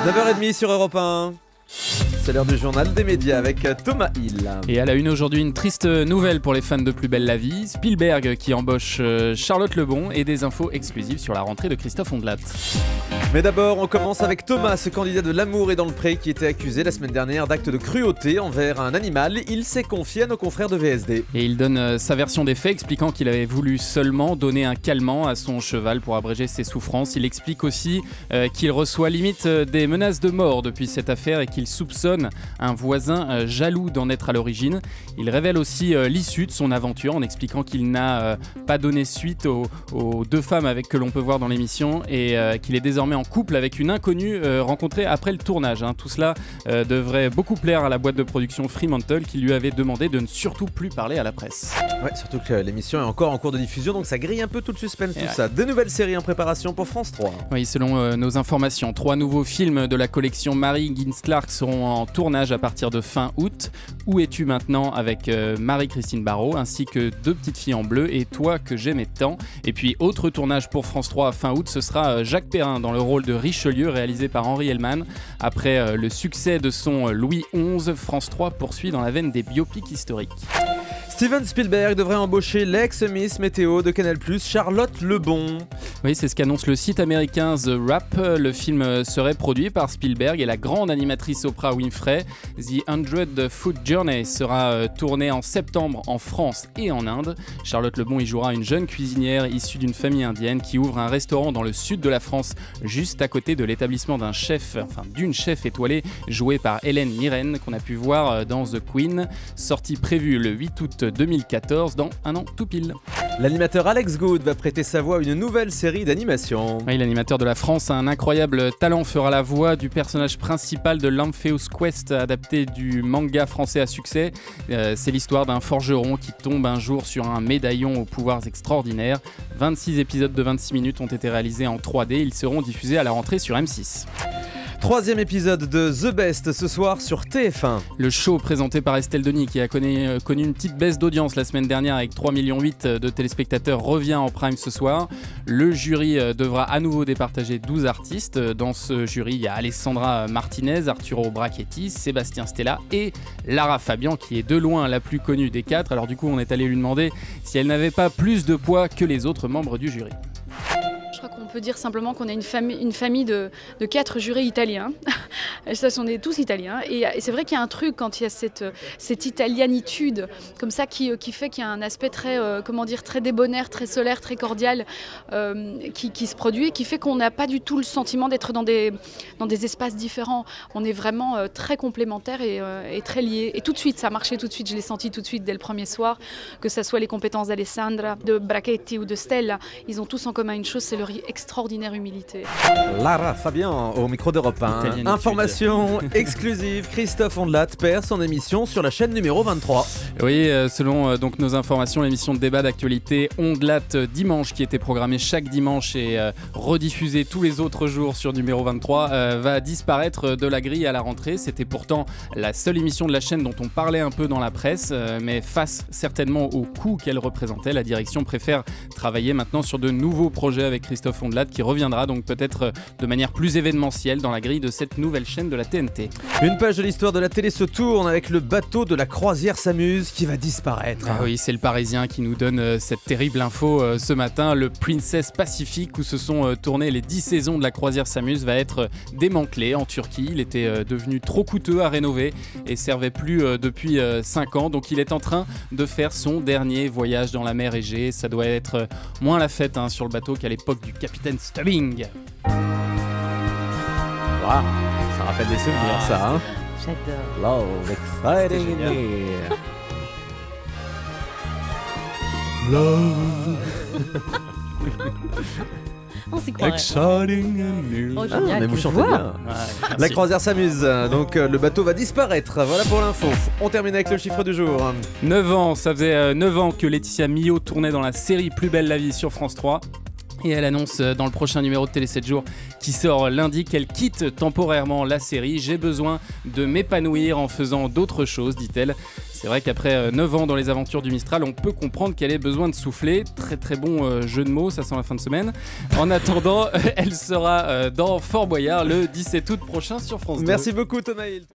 9h30 sur Europe 1. C'est l'heure du journal des médias avec Thomas Hill. Et à la une aujourd'hui, une triste nouvelle pour les fans de Plus belle la vie. Spielberg qui embauche Charlotte Lebon et des infos exclusives sur la rentrée de Christophe Ondelat. Mais d'abord, on commence avec Thomas, ce candidat de l'amour et dans le pré qui était accusé la semaine dernière d'actes de cruauté envers un animal. Il s'est confié à nos confrères de VSD. Et il donne sa version des faits, expliquant qu'il avait voulu seulement donner un calmant à son cheval pour abréger ses souffrances. Il explique aussi qu'il reçoit limite des menaces de mort depuis cette affaire et qu'il soupçonne un voisin jaloux d'en être à l'origine. Il révèle aussi l'issue de son aventure en expliquant qu'il n'a pas donné suite aux deux femmes que l'on peut voir dans l'émission et qu'il est désormais en couple avec une inconnue rencontrée après le tournage. Tout cela devrait beaucoup plaire à la boîte de production Fremantle qui lui avait demandé de ne surtout plus parler à la presse. Ouais, surtout que l'émission est encore en cours de diffusion, donc ça grille un peu tout le suspense, tout ça. Des nouvelles séries en préparation pour France 3. Oui, selon nos informations, 3 nouveaux films de la collection Mary Higgins-Clark seront en tournage à partir de fin août. Où es-tu maintenant avec Marie-Christine Barrault, ainsi que 2 petites filles en bleu et Toi que j'aimais tant. Et puis autre tournage pour France 3 à fin août, ce sera Jacques Perrin dans le rôle de Richelieu, réalisé par Henri Hellman. Après le succès de son Louis XI, France 3 poursuit dans la veine des biopics historiques. Steven Spielberg devrait embaucher l'ex-Miss Météo de Canal+, Charlotte Lebon. Oui, c'est ce qu'annonce le site américain The Wrap. Le film serait produit par Spielberg et la grande animatrice Oprah Winfrey. The 100 Foot Journey sera tourné en septembre en France et en Inde. Charlotte Lebon y jouera une jeune cuisinière issue d'une famille indienne qui ouvre un restaurant dans le sud de la France, juste à côté de l'établissement d'une chef étoilée jouée par Hélène Mirren, qu'on a pu voir dans The Queen, sortie prévue le 8 août 2014, dans un an tout pile. L'animateur Alex Good va prêter sa voix à une nouvelle série d'animation. Oui, l'animateur de la France a un incroyable talent, fera la voix du personnage principal de l'Amphéos Quest, adapté du manga français à succès. C'est l'histoire d'un forgeron qui tombe un jour sur un médaillon aux pouvoirs extraordinaires. 26 épisodes de 26 minutes ont été réalisés en 3D. Ils seront diffusés à la rentrée sur M6. 3e épisode de The Best ce soir sur TF1. Le show présenté par Estelle Denis qui a connu une petite baisse d'audience la semaine dernière avec 3,8 millions de téléspectateurs revient en prime ce soir. Le jury devra à nouveau départager 12 artistes. Dans ce jury, il y a Alessandra Martinez, Arturo Brachetti, Sébastien Stella et Lara Fabian qui est de loin la plus connue des 4. Alors du coup, on est allé lui demander si elle n'avait pas plus de poids que les autres membres du jury. Je crois qu'on peut dire simplement qu'on a une famille de 4 jurés italiens. Ça, on est tous italiens. Et c'est vrai qu'il y a un truc quand il y a cette italianitude comme ça qui fait qu'il y a un aspect très, très débonnaire, très solaire, très cordial qui se produit et qui fait qu'on n'a pas du tout le sentiment d'être dans des espaces différents. On est vraiment très complémentaires et très liés. Et tout de suite, ça a marché tout de suite. Je l'ai senti tout de suite dès le premier soir, que ce soit les compétences d'Alessandra, de Brachetti ou de Stella. Ils ont tous en commun une chose, c'est leur extraordinaire humilité. Lara Fabian au micro d'Europe 1. Information exclusive, Christophe Ondelat perd son émission sur la chaîne numéro 23. Oui, selon donc nos informations, l'émission de débat d'actualité Ondelat dimanche, qui était programmée chaque dimanche et rediffusée tous les autres jours sur numéro 23, va disparaître de la grille à la rentrée. C'était pourtant la seule émission de la chaîne dont on parlait un peu dans la presse, mais face certainement au coût qu'elle représentait, la direction préfère travailler maintenant sur de nouveaux projets avec Christophe Ondelat qui reviendra donc peut-être de manière plus événementielle dans la grille de cette nouvelle chaîne de la TNT. Une page de l'histoire de la télé se tourne avec le bateau de la croisière s'amuse qui va disparaître. Ah oui, c'est le Parisien qui nous donne cette terrible info ce matin. Le Princess Pacific, où se sont tournées les 10 saisons de la croisière s'amuse, va être démantelé en Turquie. Il était devenu trop coûteux à rénover et servait plus depuis 5 ans. Donc il est en train de faire son dernier voyage dans la mer Égée. Ça doit être moins la fête sur le bateau qu'à l'époque du capitaine Stubbing. Wow, ça rappelle des souvenirs ça. J'adore. Love, exciting in here. Love. On s'y croirait. Exciting in here. Oh, génial, mais vous quelle chantez voix. bien. La croisière s'amuse, donc le bateau va disparaître. Voilà pour l'info. On termine avec le chiffre du jour. 9 ans, ça faisait 9 ans que Laetitia Millot tournait dans la série Plus belle la vie sur France 3. Et elle annonce dans le prochain numéro de Télé 7 jours qui sort lundi qu'elle quitte temporairement la série. J'ai besoin de m'épanouir en faisant d'autres choses, dit-elle. C'est vrai qu'après 9 ans dans les aventures du Mistral, on peut comprendre qu'elle ait besoin de souffler. Très très bon jeu de mots, ça sent la fin de semaine. En attendant, elle sera dans Fort Boyard le 17 août prochain sur France 2. Merci beaucoup Thomas Hill.